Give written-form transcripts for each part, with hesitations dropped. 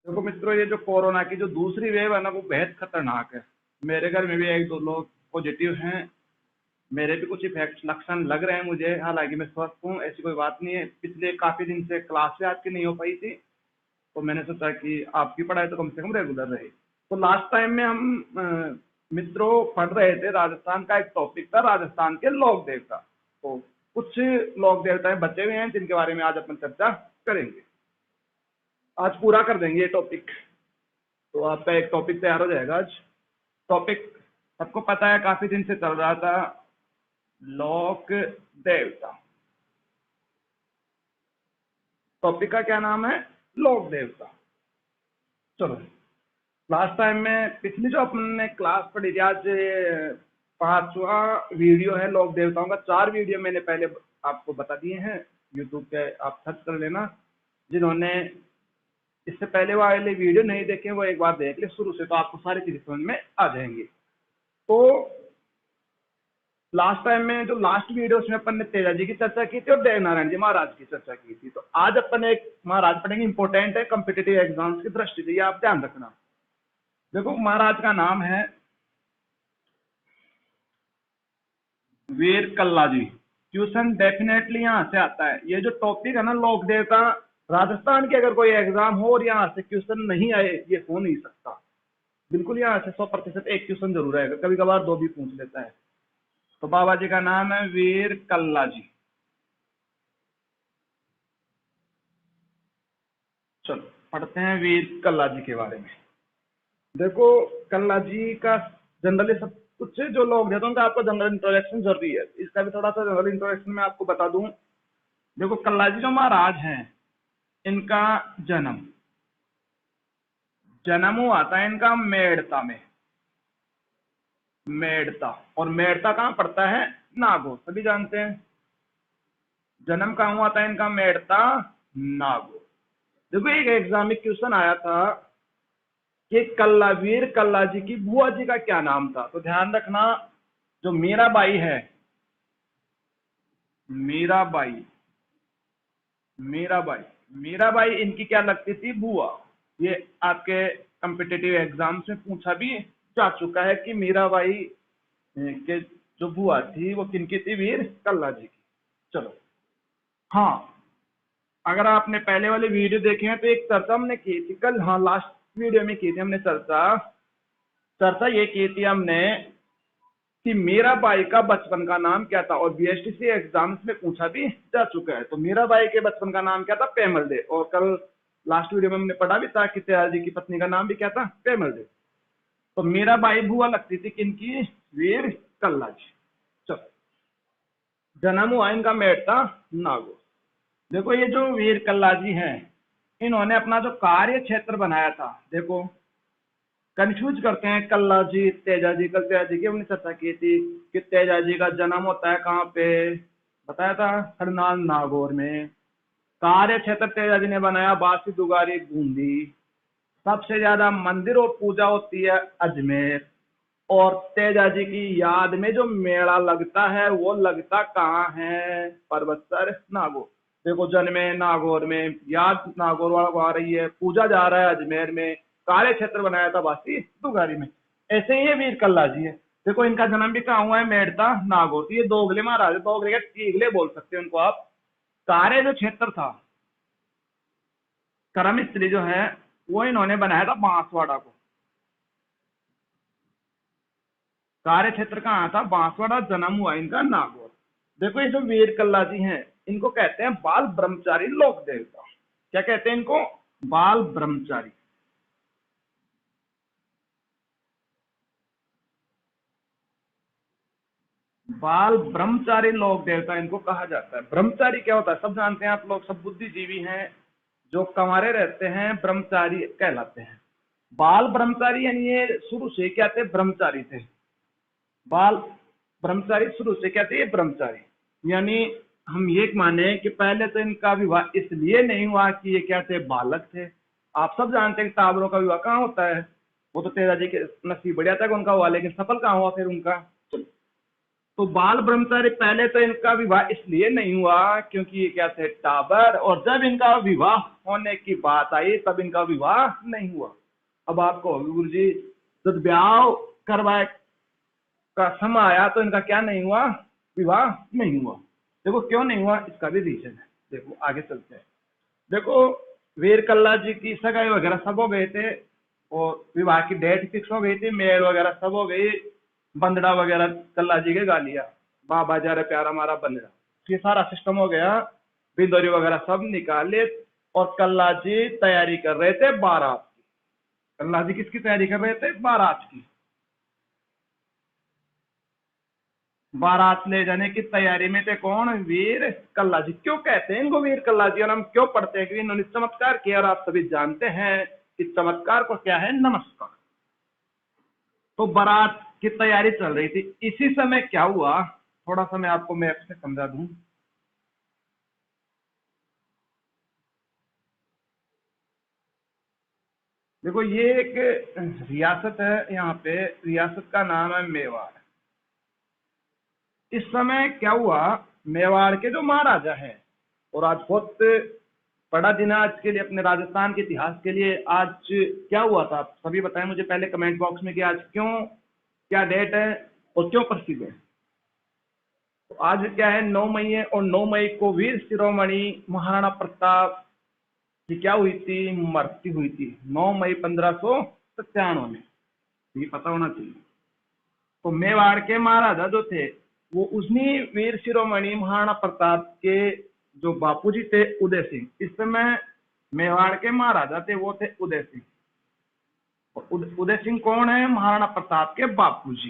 देखो मित्रों, ये जो कोरोना की जो दूसरी वेव है ना, वो बेहद खतरनाक है। मेरे घर में भी एक दो लोग पॉजिटिव हैं। मेरे भी कुछ इफेक्ट लक्षण लग रहे हैं मुझे, हालांकि मैं स्वस्थ हूँ, ऐसी कोई बात नहीं है। पिछले काफी दिन से क्लास आज की नहीं हो पाई थी, तो मैंने सोचा कि आपकी पढ़ाई तो कम से कम रेगुलर रहे। तो लास्ट टाइम में हम मित्रों पढ़ रहे थे, राजस्थान का एक टॉपिक था, राजस्थान के लोक देवता। तो कुछ लोक देवताएं बचे हुए हैं जिनके बारे में आज अपन चर्चा करेंगे। आज पूरा कर देंगे ये टॉपिक, तो आपका एक टॉपिक तैयार हो जाएगा आज। टॉपिक सबको पता है, काफी दिन से चल रहा था, लोक देवता। टॉपिक का क्या नाम है? लोक देवता। चलो, लास्ट टाइम में पिछली जो अपने क्लास पढ़ी थी, आज 5वां वीडियो है लोक देवताओं का। 4 वीडियो मैंने पहले आपको बता दिए हैं, यूट्यूब पे आप सर्च कर लेना। जिन्होंने इससे पहले वाले वीडियो नहीं देखे वो एक बार देख ले शुरू से, तो आपको सारी चीजें समझ में आ जाएंगी। तो लास्ट टाइम में जो लास्ट वीडियो उसमें अपन ने तेजा जी की चर्चा की थी और देव नारायण जी महाराज की चर्चा की थी। तो आज अपन एक महाराज पढ़ेंगे, इंपॉर्टेंट है कॉम्पिटिटिव एग्जाम्स की दृष्टि से, ये आप ध्यान रखना। देखो, महाराज का नाम है वीर कल्ला जी। क्वेश्चन डेफिनेटली यहां से आता है। ये जो टॉपिक है ना लोक देवता, राजस्थान के अगर कोई एग्जाम हो और यहाँ से क्वेश्चन नहीं आए, ये हो नहीं सकता। बिल्कुल यहाँ से 100% एक क्वेश्चन जरूर आएगा, कभी कभार 2 भी पूछ लेता है। तो बाबा जी का नाम है वीर कल्ला जी। चलो पढ़ते हैं वीर कल्ला जी के बारे में। देखो, कल्ला जी का जनरली सब कुछ जो लोग हैं तो उनका आपको जनरल इंट्रोडक्शन जरूरी है। इसका भी थोड़ा सा जनरल इंट्रोडक्शन मैं आपको बता दूं। देखो, कल्ला जी जो महाराज हैं, इनका जन्म जन्म हुआ था इनका मेड़ता में। मेड़ता, और मेड़ता कहाँ पड़ता है? नागौर, सभी जानते हैं। जन्म कहाँ हुआ था इनका? मेड़ता, नागौर। देखो, एक एग्जाम में क्वेश्चन आया था कि कल्ला वीर कल्ला जी की बुआ जी का क्या नाम था। तो ध्यान रखना, जो मीराबाई है, मीराबाई, मीराबाई, मीराबाई इनकी क्या लगती थी? बुआ। ये आपके कॉम्पिटिटिव एग्जाम्स में पूछा भी जा चुका है कि मीराबाई के जो बुआ थी वो किनकी थी? वीर कल्ला जी की। चलो, हाँ, अगर आपने पहले वाले वीडियो देखे हैं तो एक चर्चा हमने की थी कल, हाँ लास्ट वीडियो में की थी हमने चर्चा। चर्चा ये की थी हमने कि मीराबाई का बचपन का नाम क्या था, और बीएसटीसी एग्जाम्स में पूछा भी जा चुका है। तो मीराबाई के बचपन का नाम क्या था? पेमल दे। और कल लास्ट वीडियो में हमने पढ़ा भी था कि त्याजी की पत्नी का नाम भी क्या था? पेमल दे। तो मीराबाई बुआ लगती थी किनकी? वीर कल्ला जी। चलो, जन्म हुआ इनका मेड़ता, नागौर। देखो, ये जो वीर कल्ला जी हैं, इन्होंने अपना जो कार्य क्षेत्र बनाया था, देखो कंफ्यूज करते हैं कल्ला जी तेजा जी। कल तेजा जी की हमने चर्चा की थी कि तेजा जी का जन्म होता है कहाँ पे? बताया था, करनाल नागौर में। कार्य क्षेत्र तेजा जी ने बनाया बासी दुगारी बूंदी। सबसे ज्यादा मंदिर और पूजा होती है अजमेर। और तेजा जी की याद में जो मेला लगता है वो लगता कहाँ है? परबत्सर, नागौर। देखो, जन्मे नागौर में, याद नागौर वाला को आ रही है, पूजा जा रहा है अजमेर में, कार्य क्षेत्र बनाया था बासी दुगारी में। ऐसे ही ये वीर कल्ला जी है। देखो, इनका जन्म भी कहाँ हुआ है? मेड़ता, नागौर। तो ये दोगले महाराज, दोगले के तीगले बोल सकते हैं उनको आप। कार्य जो क्षेत्र था, कर्म स्त्री जो है, वो इन्होंने बनाया था बांसवाड़ा को। कार्य क्षेत्र कहाँ था? बांसवाड़ा। जन्म हुआ इनका नागौर। देखो, ये जो वीर कल्ला जी हैं, इनको कहते हैं बाल ब्रह्मचारी लोक देवता। क्या कहते हैं इनको? बाल ब्रह्मचारी। बाल ब्रह्मचारी लोक देवता इनको कहा जाता है। ब्रह्मचारी क्या होता है? सब जानते हैं आप लोग, सब बुद्धिजीवी हैं, जो कंवारे रहते हैं ब्रह्मचारी कहलाते हैं। बाल ब्रह्मचारी यानी ये शुरू से क्या थे? ब्रह्मचारी थे। बाल ब्रह्मचारी शुरू से क्या थे? ये ब्रह्मचारी। यानी हम ये माने कि पहले तो इनका विवाह इसलिए नहीं हुआ कि ये क्या थे? बालक थे। आप सब जानते हैं कि टाबरों का विवाह कहाँ होता है? वो तो तेजा जी के नसीब बढ़िया था कि उनका हुआ, लेकिन सफल कहाँ हुआ फिर उनका? चलो, तो बाल ब्रह्मचारी पहले तो इनका विवाह इसलिए नहीं हुआ क्योंकि ये क्या थे, टाबर, और जब इनका विवाह होने की बात आई तब इनका विवाह नहीं हुआ। अब आपको गुरु जी जब ब्याह करवाए का समय आया तो इनका क्या नहीं हुआ, विवाह नहीं हुआ। देखो क्यों नहीं हुआ, इसका भी रीजन है। देखो आगे चलते हैं। देखो वीर कल्ला जी की सगाई वगैरह सब हो गए थे और विवाह की डेट फिक्स हो गई थी, मेल वगैरह सब हो गई, बंदड़ा वगैरह कल्ला जी के गा लिया, बाबा जा रहे प्यारा हमारा बंदड़ा, ये सारा सिस्टम हो गया, बिंदोरी वगैरह सब निकाले और कल्ला जी तैयारी कर रहे थे बारात की। कल्ला जी किसकी तैयारी कर रहे थे, बारात की। बारात ले जाने की तैयारी में थे कौन, वीर कल्ला जी। क्यों कहते हैं इनको वीर कल्ला जी और हम क्यों पढ़ते हैं कि इन्होंने चमत्कार किया, और आप सभी जानते हैं कि चमत्कार को क्या है, नमस्कार। तो बारात की तैयारी चल रही थी, इसी समय क्या हुआ, थोड़ा सा मैं आपको मैप से समझा दूं। देखो ये एक रियासत है, यहाँ पे रियासत का नाम है मेवाड़। इस समय क्या हुआ, मेवाड़ के जो महाराजा हैं, और आज बहुत बड़ा दिन है आज के लिए, अपने राजस्थान के इतिहास के लिए। आज क्या हुआ था आप सभी बताएं मुझे पहले कमेंट बॉक्स में कि आज क्यों, क्या डेट है और क्यों प्रसिद्ध है। तो आज क्या है, 9 मई है, और 9 मई को वीर शिरोमणि महाराणा प्रताप की क्या हुई थी, मृत्यु हुई थी, 9 मई 1597 में, ये पता होना चाहिए। तो मेवाड़ के महाराजा जो थे वो उन्हीं वीर शिरोमणि महाराणा प्रताप के जो बापूजी थे उदय सिंह, इस समय मेवाड़ के महाराजा थे वो थे उदय सिंह। उदय सिंह कौन है, महाराणा प्रताप के बापूजी।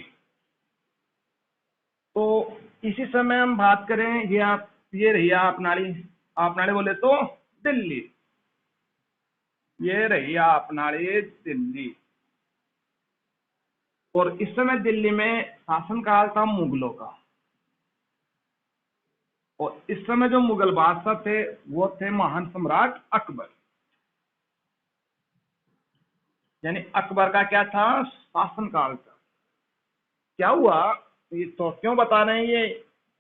तो इसी समय हम बात करें, ये रही आप नाड़ी, आप नाड़ी बोले तो दिल्ली, ये रही आप नाड़ी दिल्ली। और इस समय दिल्ली में शासनकाल था मुगलों का, और इस समय जो मुगल बादशाह थे वो थे महान सम्राट अकबर। यानी अकबर का क्या था, शासनकाल था। क्या हुआ, ये तो क्यों बता रहे हैं, ये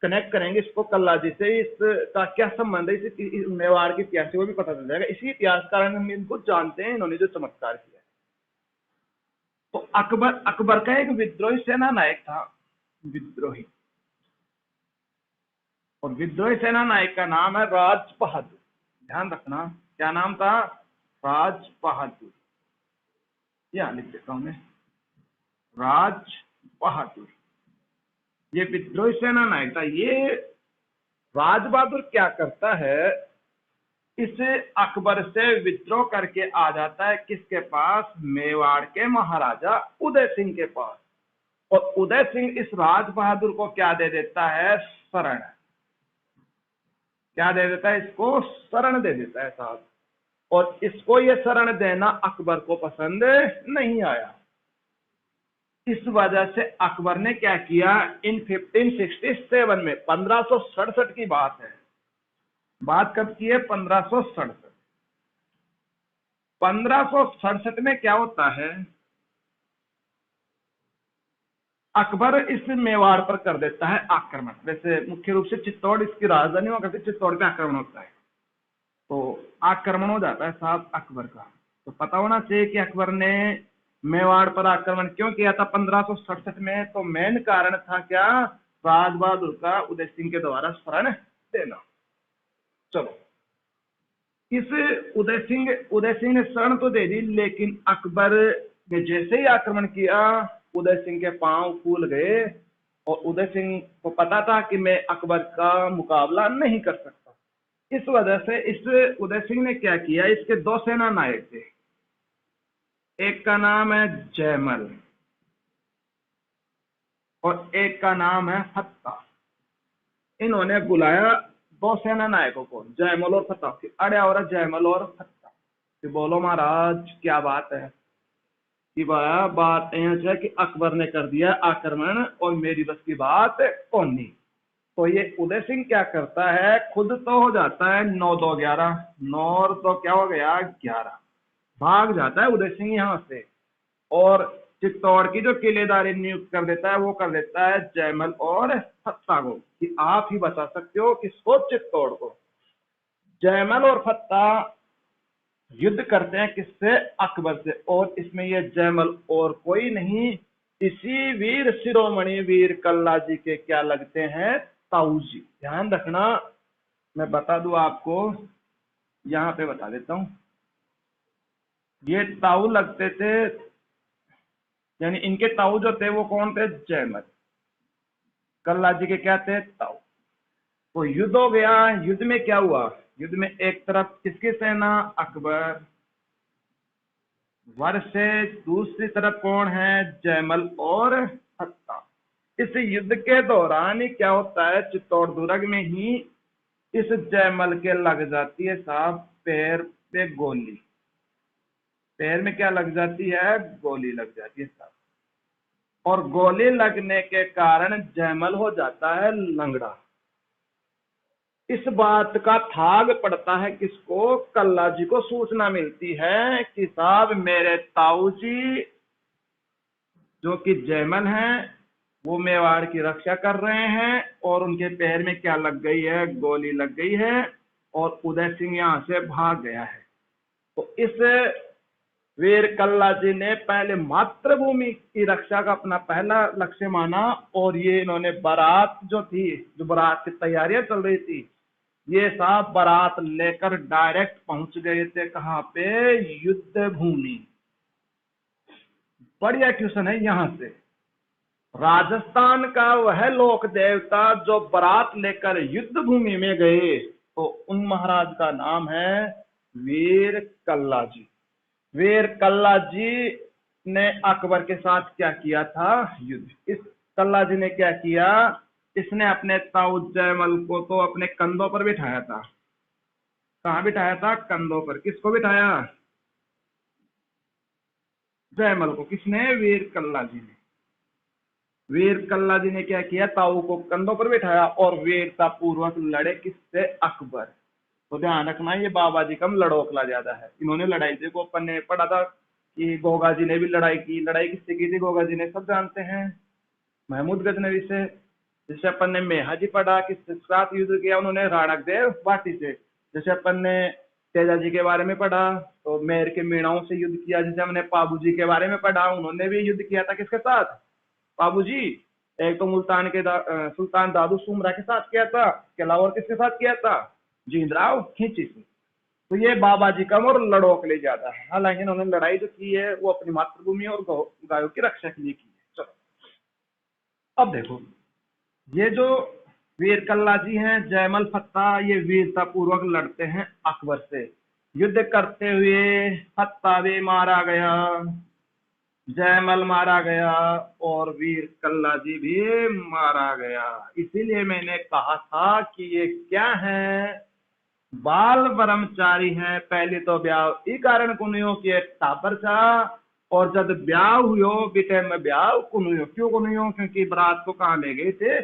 कनेक्ट करेंगे इसको कल्ला जी से, इसका क्या संबंध है, इस मेवाड़ के इतिहास से वो भी पता चल जाएगा। इसी इतिहास के कारण हम इनको जानते हैं, इन्होंने जो चमत्कार किया। तो अकबर का एक विद्रोही सेना नायक था, विद्रोही, और विद्रोही सेना नायक का नाम है राज बहादुर। ध्यान रखना क्या नाम था, राज बहादुर। यहां लिख देता हूं मैं, राज बहादुर, ये विद्रोही सेना नायक था। ये राज बहादुर क्या करता है, इस अकबर से विद्रोह करके आ जाता है किसके पास, मेवाड़ के महाराजा उदय सिंह के पास। और उदय सिंह इस राज बहादुर को क्या दे देता है, शरण। क्या दे देता है, इसको शरण दे देता है साहब। और इसको ये शरण देना अकबर को पसंद नहीं आया। इस वजह से अकबर ने क्या किया, इन 1567 में, 1567 की बात है, बात कब की है, 1567। 1567 में क्या होता है, अकबर इस मेवाड़ पर कर देता है आक्रमण। वैसे मुख्य रूप से चित्तौड़ इसकी राजधानी हुआ करती, चित्तौड़ पे आक्रमण होता है। तो आक्रमण हो जाता है साहब अकबर का। तो पता होना चाहिए कि अकबर ने मेवाड़ पर आक्रमण क्यों किया था 1567 में। तो मेन कारण था क्या, राज बहादुर का उदय सिंह के द्वारा शरण देना। चलो, इस उदय सिंह ने शरण तो दे दी, लेकिन अकबर ने जैसे ही आक्रमण किया उदय सिंह के पांव फूल गए, और उदय सिंह को पता था कि मैं अकबर का मुकाबला नहीं कर सकता। इस वजह से इस उदय सिंह ने क्या किया, इसके दो सेना नायक थे, एक का नाम है जयमल और एक का नाम है फत्ता। इन्होंने बुलाया दो सेना नायकों को, जयमल और फत्ता की। अरे और जयमल और फत्ता कि बोलो महाराज क्या बात है, कि बात है कि अकबर ने कर दिया आक्रमण और मेरी बस की बात कौन नहीं। तो ये उदय सिंह क्या करता है, खुद तो हो जाता है 9-2-11, 9 तो क्या हो गया 11, भाग जाता है उदय सिंह यहाँ से। और चित्तौड़ की जो किलेदारी नियुक्त कर देता है वो कर देता है जयमल और फत्ता को, कि आप ही बता सकते हो किसको, चित्तौड़ को। जयमल और फत्ता युद्ध करते हैं किससे, अकबर से, और इसमें ये जयमल और कोई नहीं, इसी वीर शिरोमणि वीर कल्ला जी के क्या लगते हैं, ताऊ जी। ध्यान रखना, मैं बता दूं आपको, यहां पे बता देता हूं, ये ताऊ लगते थे, यानी इनके ताऊ जो थे वो कौन थे, जयमल। कल्ला जी के क्या थे, ताऊ। तो युद्ध हो गया, युद्ध में क्या हुआ, युद्ध में एक तरफ किसकी सेना, अकबर वर्सेस दूसरी तरफ कौन है, जयमल और फत्ता। इस युद्ध के दौरान ही क्या होता है, चित्तौड़ दुर्ग में ही इस जयमल के लग जाती है साहब पैर पे गोली, पैर में क्या लग जाती है, गोली लग जाती है साहब, और गोली लगने के कारण जयमल हो जाता है लंगड़ा। इस बात का थाग पड़ता है किसको, कल्ला जी को सूचना मिलती है कि साहब मेरे ताऊ जी जो कि जयमल हैं वो मेवाड़ की रक्षा कर रहे हैं, और उनके पैर में क्या लग गई है, गोली लग गई है, और उदय सिंह यहां से भाग गया है। तो इस वीर कल्ला जी ने पहले मातृभूमि की रक्षा का अपना पहला लक्ष्य माना, और ये इन्होंने बारात जो थी, जो बारात की तैयारियां चल रही थी, ये साहब बारात लेकर डायरेक्ट पहुंच गए थे कहां पे, युद्ध भूमि। बढ़िया क्वेश्चन है यहां से। राजस्थान का वह लोक देवता जो बारात लेकर युद्ध भूमि में गए, तो उन महाराज का नाम है वीर कल्ला जी। वीर कल्ला जी ने अकबर के साथ क्या किया था, युद्ध। इस कल्ला जी ने क्या किया, इसने अपने ताऊ जयमल को तो अपने कंधों पर बिठाया था। कहां बिठाया था, कंधों पर। किसको बिठाया, जयमल को। किसने, वीर कल्ला जी ने। वीर कल्ला जी ने क्या किया, ताऊ को कंधों पर बिठाया और वीरता पूर्वक लड़े किससे, अकबर। तो ध्यान रखना, ये बाबा जी कम लड़ोकला ज्यादा है। इन्होंने लड़ाई, देखो अपन ने पढ़ा था कि गोगा जी ने भी लड़ाई की। लड़ाई किससे की थी, गोगा जी ने, सब जानते हैं, महमूद गजनवी से। जैसे अपन ने मेहा जी पढ़ा, किसके साथ युद्ध किया उन्होंने, राणक देव बाटी से। जैसे अपन ने तेजा जी के बारे में पढ़ा, तो मेर के मीणाओं से युद्ध किया। जैसे हमने पाबू जी के बारे में पढ़ा, उन्होंने भी युद्ध किया था किसके साथ, बाबू जी। एक तो मुल्तान के सुल्तान दादू सुमरा के साथ किया था, इसके अलावा और किसके साथ किया था, जींदराव खींची से। तो ये बाबा जी कम और लड़ोकले ज्यादा है। हालांकि इन्होंने लड़ाई जो की है वो अपनी मातृभूमि और गायों की रक्षा के लिए की है। चलो अब देखो, ये जो वीर कल्ला जी हैं, जयमल फत्ता, ये वीरता पूर्वक लड़ते हैं अकबर से। युद्ध करते हुए फत्ता भी मारा गया, जयमल मारा गया, और वीर कल्ला जी भी मारा गया। इसीलिए मैंने कहा था कि ये क्या है, बाल ब्रह्मचारी हैं। पहले तो ब्याह ई कारण कुनियो कि टापर था, और जब ब्याह हुयो बेटे में ब्याह कुनियो। क्यों कुनियो, क्योंकि बरात को कहां ले गए थे,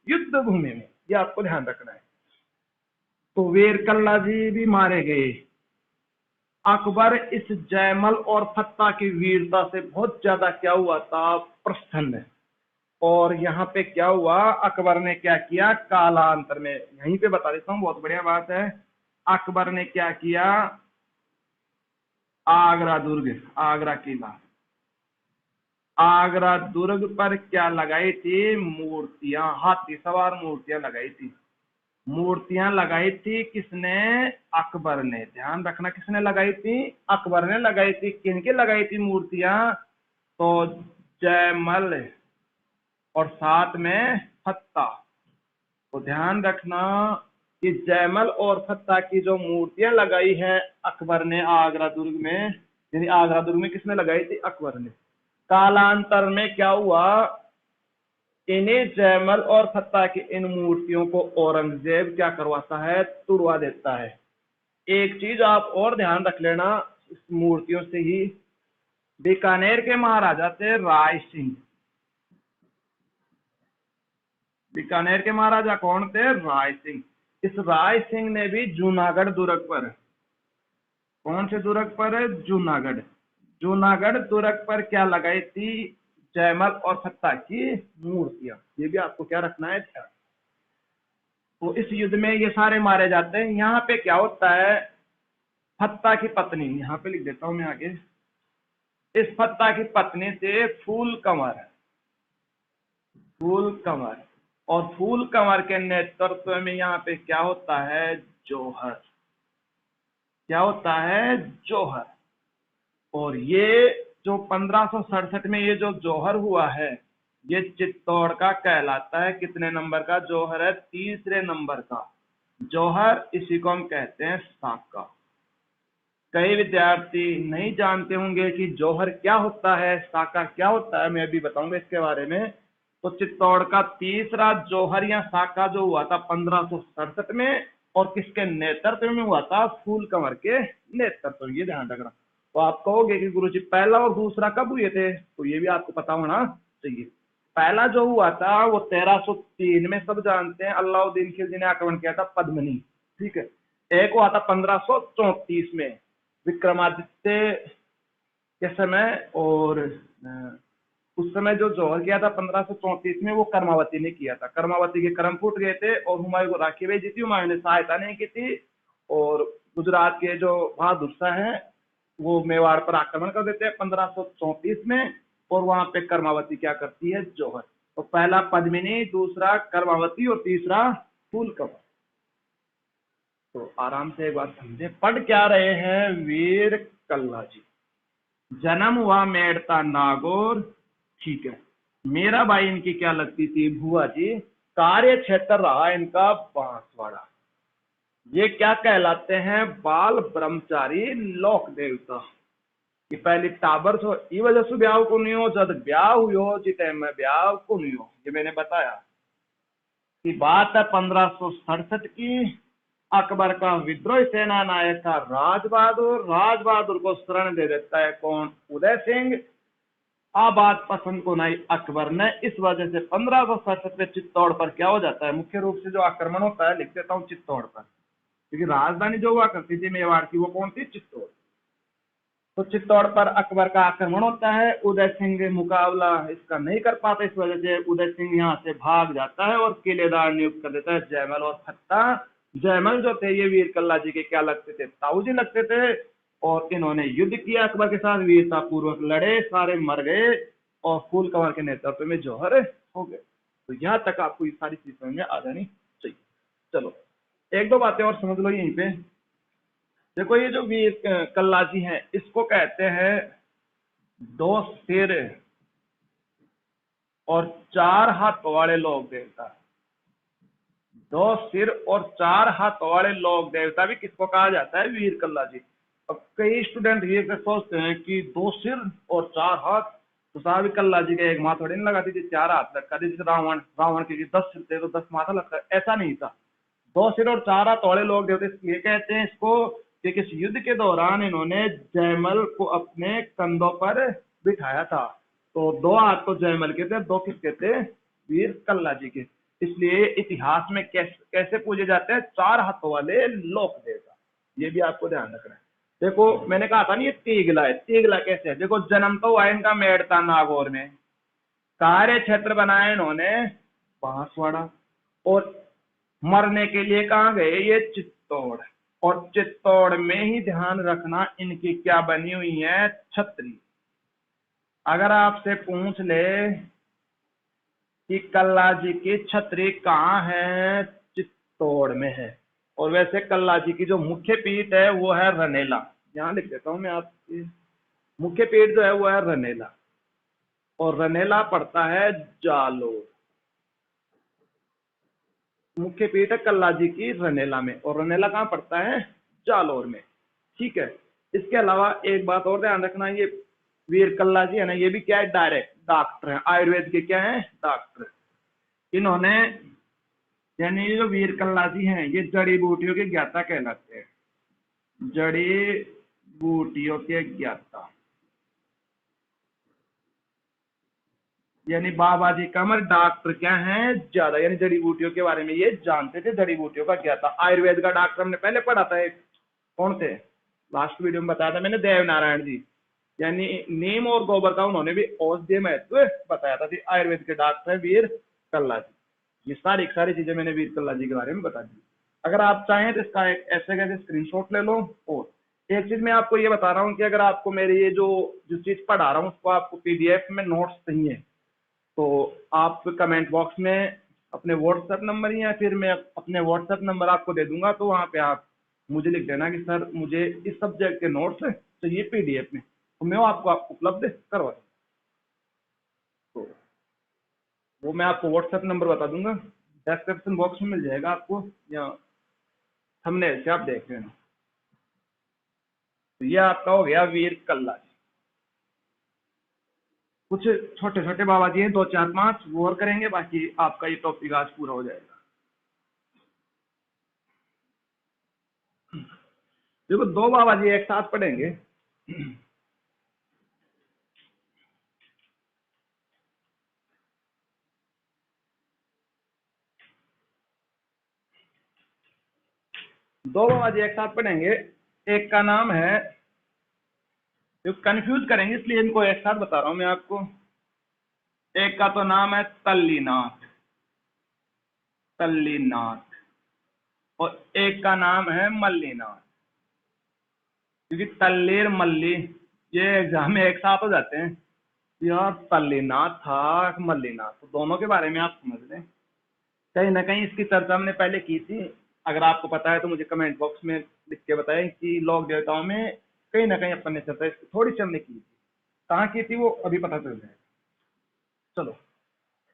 युद्ध भूमि में। ये आपको ध्यान रखना है। तो वीर कल्ला जी भी मारे गए। अकबर इस जयमल और फत्ता की वीरता से बहुत ज्यादा क्या हुआ था, प्रसन्न। और यहाँ पे क्या हुआ, अकबर ने क्या किया, कालांतर में, यहीं पे बता देता हूँ, बहुत बढ़िया बात है। अकबर ने क्या किया, आगरा दुर्ग, आगरा किला, आगरा दुर्ग पर क्या लगाई थी, मूर्तियां, हाथी सवार मूर्तियां लगाई थी। मूर्तियां लगाई थी किसने, अकबर ने। ध्यान रखना, किसने लगाई थी, अकबर ने लगाई थी। किनके लगाई थी मूर्तियां, तो जयमल और साथ में फत्ता। तो ध्यान रखना कि जयमल और फत्ता की जो मूर्तियां लगाई है अकबर ने आगरा दुर्ग में, यानी आगरा दुर्ग में किसने लगाई थी, अकबर ने। कालांतर में क्या हुआ, इन्हीं जयमल और फत्ता की इन मूर्तियों को औरंगजेब क्या करवाता है, तुड़वा देता है। एक चीज आप और ध्यान रख लेना इस मूर्तियों से ही, बीकानेर के महाराजा थे राय सिंह। बीकानेर के महाराजा कौन थे, राय सिंह। इस राय सिंह ने भी जूनागढ़ दुर्ग पर, कौन से दुर्ग पर, जूनागढ़, जूनागढ़ दुर्ग पर क्या लगाई थी? जयमल और फत्ता की मूर्तियां। ये भी आपको क्या रखना है, ध्यान। तो इस युद्ध में ये सारे मारे जाते हैं। यहाँ पे क्या होता है, फत्ता की पत्नी, यहाँ पे लिख देता हूं मैं आगे, इस फत्ता की पत्नी से फूल कंवर, फूल कंवर, और फूल कंवर के नेतृत्व में यहाँ पे क्या होता है, जौहर। क्या होता है, जौहर। और ये जो 1567 में ये जो जौहर हुआ है, ये चित्तौड़ का कहलाता है। कितने नंबर का जौहर है? तीसरे नंबर का जौहर। इसी को हम कहते हैं साका। कई विद्यार्थी नहीं जानते होंगे कि जौहर क्या होता है, साका क्या होता है। मैं अभी बताऊंगा इसके बारे में। तो चित्तौड़ का तीसरा जौहर या साका जो हुआ था 1567 में, और किसके नेतृत्व में हुआ था? फूल कंवर के नेतृत्व में। ये ध्यान रखना। तो आप कहोगे कि गुरुजी पहला और दूसरा कब हुए थे? तो ये भी आपको पता होना चाहिए। पहला जो हुआ था वो 1303 में, सब जानते हैं, अलाउद्दीन खिलजी ने आक्रमण किया था पद्मनी। ठीक है। एक हुआ था 1534 में विक्रमादित्य के समय, और उस समय जो जौहर किया था 1534 में, वो कर्मावती ने किया था। कर्मावती के कर्म फूट गए थे और हुमायूं को राखी भेजी थी। हुमायूं ने सहायता नहीं की थी, और गुजरात के जो बहादुर शाह हैं वो मेवाड़ पर आक्रमण कर देते हैं 1534 में, और वहां पे कर्मावती क्या करती है, जौहर। तो पहला पद्मिनी, दूसरा कर्मावती, और तीसरा फूल कंवर। तो आराम से एक बात समझे, पढ़ क्या रहे हैं, वीर कल्ला जी। जन्म हुआ मेड़ता नागौर। ठीक है। मेरा भाई इनकी क्या लगती थी, भुआ जी। कार्य क्षेत्र रहा इनका बांसवाड़ा। ये क्या कहलाते हैं, बाल ब्रह्मचारी लोक देवता। कि पहली टाबर छो ई वजह से ब्याह को नहीं हो, जब ब्याह हुई जी टाइम में ब्याह को नहीं हो। ये मैंने बताया कि बात है 1567 की। अकबर का विद्रोही सेना नायक था राजबहादुर। राजबहादुर को शरण दे देता है कौन, उदय सिंह। बात पसंद को नहीं अकबर ने, इस वजह से 1567 में चित्तौड़ पर क्या हो जाता है, मुख्य रूप से जो आक्रमण होता है, लिख देता हूं चित्तौड़ पर, क्योंकि राजधानी जो हुआ करती थी मेवाड़ की, वो कौन थी, चित्तौड़। तो चित्तौड़ पर अकबर का आक्रमण होता है। उदय सिंह मुकाबला इसका नहीं कर पाता, इस वजह से उदय सिंह यहाँ से भाग जाता है और किलेदार नियुक्त कर देता है जयमल और फत्ता। जयमल जो थे ये वीर कल्ला जी के क्या लगते थे, ताऊ जी लगते थे। और इन्होंने युद्ध किया अकबर के साथ, वीरता पूर्वक लड़े, सारे मर गए, और फूल कंवर के नेतृत्व में जौहर हो गए। तो यहाँ तक आपको ये सारी चीज समझ में आ जानी चाहिए। चलो एक दो बातें और समझ लो यहीं पे। देखो ये जो वीर कल्ला जी हैं, इसको कहते हैं दो सिर और चार हाथ वाले लोक देवता। दो सिर और चार हाथ वाले लोक देवता भी किसको कहा जाता है, वीर कल्ला जी। अब कई स्टूडेंट ये सोचते हैं कि दो सिर और चार हाथ, तो साहब कल्ला जी के एक माथा थोड़ी नहीं लगाती थी, चार हाथ लगता थी। जैसे रावण, रावण के 10 सिर थे तो 10 माथा लगता है, ऐसा नहीं था। दो सिर और चार हाथ वाले लोग देवते इसलिए कहते हैं इसको कि किस युद्ध के दौरान इन्होंने जयमल को अपने कंधों पर बिठाया था। तो दो हाथ तो जयमल के थे, दो किसके थे, वीर कल्ला जी के। इसलिए इतिहास में कैसे पूजे जाते हैं, चार हाथों वाले लोक देवता। ये भी आपको ध्यान रखना है। देखो मैंने कहा था ना ये तीगला है, तीगला कैसे है, देखो जन्म तो हुआ इनका मेड़ता नागौर में, कार्य क्षेत्र बनाया इन्होंने बांसवाड़ा, और मरने के लिए कहाँ गए, ये चित्तौड़। और चित्तौड़ में ही ध्यान रखना इनकी क्या बनी हुई है, छतरी। अगर आपसे पूछ ले कि कल्ला जी की छतरी कहाँ है, चित्तौड़ में है। और वैसे कल्ला जी की जो मुख्य पीठ है वो है रनेला। यहाँ लिख देता हूं मैं आपकी, मुख्य पीठ जो है वो है रनेला, और रनेला पड़ता है जालोर। मुख्य पीठ है कल्ला जी की रनेला में, और रनेला कहाँ पड़ता है, जालोर में। ठीक है। इसके अलावा एक बात और ध्यान रखना, ये वीर कल्ला जी है ना, ये भी क्या है, डायरेक्ट डॉक्टर है, आयुर्वेद के क्या है, डॉक्टर। इन्होंने, यानी ये जो वीर कल्ला जी हैं ये जड़ी बूटियों के ज्ञाता कहलाते हैं, जड़ी बूटियों के ज्ञाता। यानी बाबा जी का मर डॉक्टर क्या है, ज्यादा, यानी जड़ी बूटियों के बारे में ये जानते थे, जड़ी बूटियों का ज्ञाता। आयुर्वेद का डॉक्टर हमने पहले पढ़ा था, एक कौन थे, लास्ट वीडियो में बताया था मैंने, देव नारायण जी। यानी नीम और गोबर का उन्होंने भी औषधीय महत्व बताया था। आयुर्वेद के डॉक्टर वीर कल्ला जी। ये सारी चीजें मैंने वीर कल्ला जी के बारे में बता दी। अगर आप चाहें तो इसका एक ऐसे कैसे स्क्रीनशॉट ले लो। और एक चीज मैं आपको ये बता रहा हूँ कि अगर आपको मेरी ये जो चीज पढ़ा रहा हूँ उसको आपको पीडीएफ में नोट्स चाहिए तो आप कमेंट बॉक्स में अपने व्हाट्सएप नंबर या फिर मैं अपने व्हाट्सएप नंबर आपको दे दूंगा, तो वहाँ पे आप मुझे लिख देना कि सर मुझे इस सब्जेक्ट के नोट्स चाहिए पीडीएफ में, तो मैं वो आपको उपलब्ध करवा दूंगा। तो वो मैं आपको व्हाट्सएप नंबर बता दूंगा, डिस्क्रिप्शन बॉक्स में मिल जाएगा आपको, या थंबनेल से आप देख लेना। तो ये आपका हो गया वीर कल्ला जी। कुछ छोटे छोटे बाबा जी हैं, 2 4 5 वो और करेंगे, बाकी आपका ये टॉपिक आज पूरा हो जाएगा। देखो 2 बाबा जी एक साथ पढ़ेंगे। दो बाबा जी एक साथ पढ़ेंगे। एक का नाम है, जो कंफ्यूज करेंगे इसलिए इनको एक साथ बता रहा हूं मैं आपको। एक का तो नाम है तल्लीनाथ, तल्लीनाथ, और एक का नाम है मल्लीनाथ। क्योंकि तल्लीर मल्ली ये एग्जाम में एक साथ हो जाते हैं यार, तल्लीनाथ था मल्लीनाथ, तो दोनों के बारे में आप समझ लें। कहीं ना कहीं इसकी चर्चा हमने पहले की थी। अगर आपको पता है तो मुझे कमेंट बॉक्स में लिख के बताएं कि लोक देवताओं में कहीं ना कहीं अपन ने चर्चा इसकी थोड़ी सी हमने की थी। कहाँ की थी वो अभी पता चल जाएगा। चलो,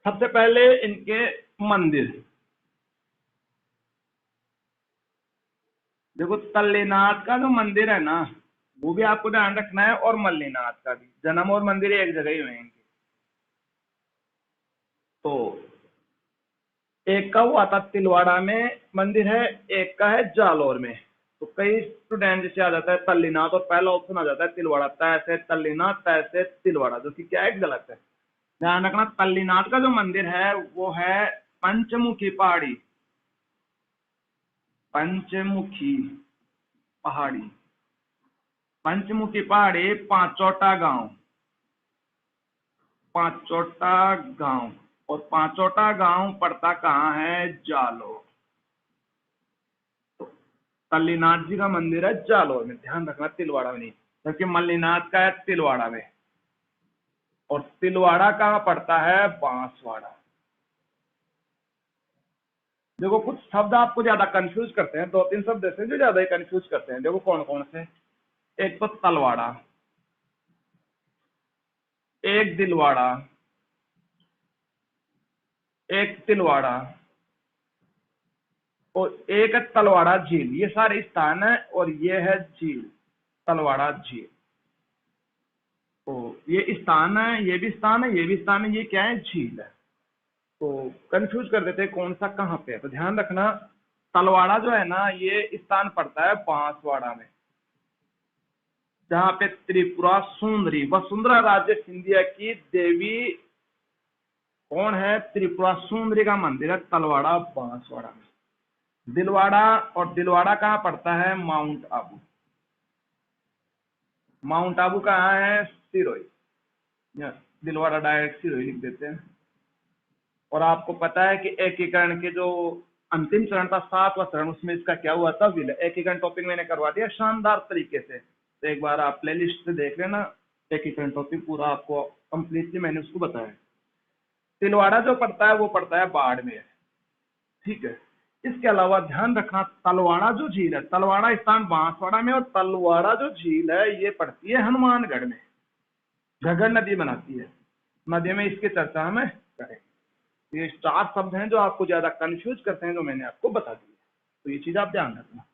सबसे पहले इनके मंदिर। देखो तल्लीनाथ का जो मंदिर है ना, वो भी आपको ध्यान रखना है, और मल्लीनाथ का भी। जन्म और मंदिर एक जगह ही हुए इनके। तो एक का हुआ था तिलवाड़ा में मंदिर है, एक का है जालौर में। तो कई स्टूडेंट जैसे आ जाता है तल्लीनाथ और पहला ऑप्शन आ जाता है तिलवाड़ा, तैसे तल्लीनाथ तैसे तिलवाड़ा, जो कि क्या है गलत है। ध्यान रखना, तल्लीनाथ का जो मंदिर है वो है पंचमुखी पहाड़ी, पंचमुखी पहाड़ी, पंचमुखी पहाड़ी, पांचोटा गांव, पांचोटा गांव। और पांचोटा गांव पड़ता कहाँ है? जालौर। तो तल्लीनाथ जी का मंदिर है जालौर में, ध्यान रखना, तिलवाड़ा में नहीं, क्योंकि मल्लीनाथ का है तिलवाड़ा में। और तिलवाड़ा कहाँ पड़ता है? बांसवाड़ा। देखो कुछ शब्द आपको ज्यादा कंफ्यूज करते हैं, 2 3 शब्द ऐसे जो ज्यादा ही कंफ्यूज करते हैं। देखो कौन कौन से। एक तो तलवाड़ा, एक दिलवाड़ा, एक तिलवाड़ा, और एक है तलवाड़ा झील। ये सारे स्थान है, और ये है झील, तलवाड़ा झील। तो ये स्थान है, ये भी स्थान है, ये भी स्थान है, ये क्या है? झील है। तो कंफ्यूज कर देते हैं कौन सा कहाँ पे है। तो ध्यान रखना, तलवाड़ा जो है ना, ये स्थान पड़ता है बांसवाड़ा में, जहाँ पे त्रिपुरा सुंदरी वसुंधरा राजे सिंधिया की देवी कौन है? त्रिपुरा सुंदरी का मंदिर है तलवाड़ा बांसवाड़ा में। दिलवाड़ा, और दिलवाड़ा कहाँ पड़ता है? माउंट आबू। माउंट आबू कहाँ है? सिरोही। दिलवाड़ा डायरेक्ट सिरोही लिख देते हैं। और आपको पता है कि एकीकरण के जो अंतिम चरण था, 7वां चरण, उसमें इसका क्या हुआ था? विलय। एकीकरण टॉपिक मैंने करवा दिया शानदार तरीके से, तो एक बार आप प्ले लिस्ट से देख लेना, एकीकरण टॉपिक पूरा आपको कंप्लीटली मैंने उसको बताया। तिलवाड़ा जो पड़ता है वो पड़ता है बाड़मेर, ठीक है। इसके अलावा ध्यान रखना, तलवाड़ा जो झील है, तलवाड़ा स्थान बांसवाड़ा में, और तलवाड़ा जो झील है ये पड़ती है हनुमानगढ़ में, घग्गर नदी बनाती है। नदी में इसकी चर्चा हमें करें। ये 4 शब्द हैं जो आपको ज्यादा कंफ्यूज करते हैं, जो मैंने आपको बता दिए। तो ये चीज आप ध्यान रखना।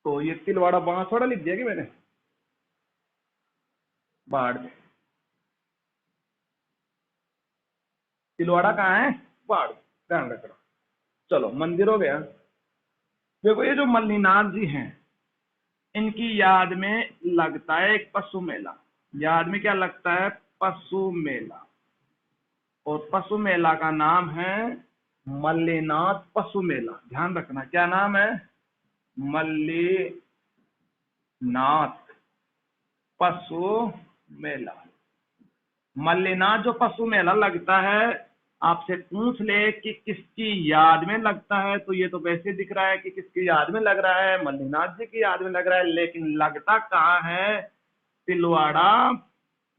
तो ये तिलवाड़ा बांसवाड़ा लिख दिया कि मैंने? बाढ़ में। तिलवाड़ा कहाँ है? बाढ़, ध्यान रखना। चलो, मंदिर हो गया। देखो ये जो मल्लीनाथ जी हैं, इनकी याद में लगता है एक पशु मेला। याद में क्या लगता है? पशु मेला। और पशु मेला का नाम है मल्लीनाथ पशु मेला। ध्यान रखना, क्या नाम है? मल्लीनाथ नाथ पशु मेला। मल्लीनाथ जो पशु मेला लगता है, आपसे पूछ ले कि किसकी याद में लगता है, तो ये तो वैसे दिख रहा है कि किसकी याद में लग रहा है, मल्लीनाथ जी की याद में लग रहा है, लेकिन लगता कहाँ है? तिलवाड़ा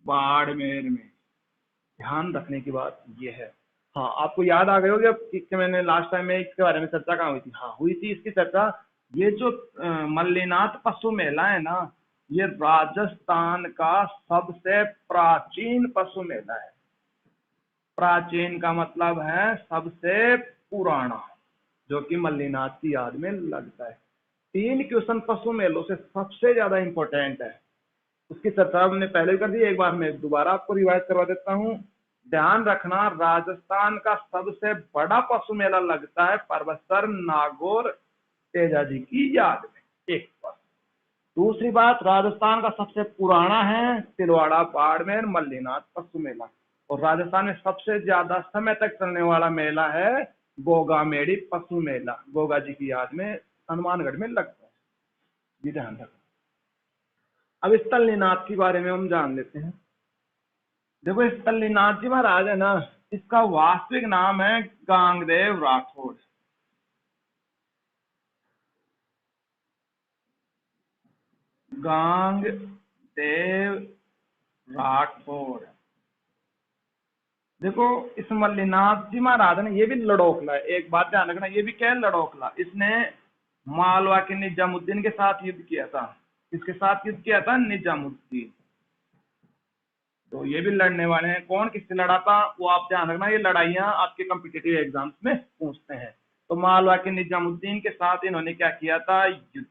बाड़मेर में। ध्यान रखने की बात ये है। हाँ, आपको याद आ गई होगी अब कि मैंने लास्ट टाइम में इसके बारे में चर्चा कहाँ हुई थी? हाँ, हुई थी इसकी चर्चा। ये जो मल्लीनाथ पशु मेला है ना, ये राजस्थान का सबसे प्राचीन पशु मेला है। प्राचीन का मतलब है सबसे पुराना, जो कि मल्लीनाथ की याद में लगता है। 3 क्वेश्चन पशु मेलों से सबसे ज्यादा इंपॉर्टेंट है, उसकी चर्चा हमने पहले कर दी, एक बार मैं दोबारा आपको रिवाइज करवा देता हूँ। ध्यान रखना, राजस्थान का सबसे बड़ा पशु मेला लगता है परबतसर नागौर तेजा जी की याद में, एक बात। दूसरी बात, राजस्थान का सबसे पुराना है तिलवाड़ा बाड़मेर मल्लीनाथ पशु मेला, और राजस्थान में सबसे ज्यादा समय तक चलने वाला मेला है गोगा मेड़ी पशु मेला, गोगा जी की याद में हनुमानगढ़ में लगता है। ये ध्यान रखना। अब इस तल्लीनाथ के बारे में हम जान लेते हैं। देखो, इस तल्लीनाथ जी महाराज है ना, इसका वास्तविक नाम है गांगदेव राठौड़। गांगदेव राठौड़। देखो, इस मल्लीनाथ जी महाराज ने, ये भी लड़ोकला है, एक बात ध्यान रखना, ये भी क्या है? लड़ोकला। इसने मालवा के निजामुद्दीन के साथ युद्ध किया था। किसके साथ युद्ध किया था? निजामुद्दीन। तो ये भी लड़ने वाले हैं। कौन किससे लड़ा था वो आप ध्यान रखना, ये लड़ाइयां आपके कॉम्पिटिटिव एग्जाम्स में पूछते हैं। तो मालवा के निजामुद्दीन के साथ इन्होंने क्या किया था? युद्ध।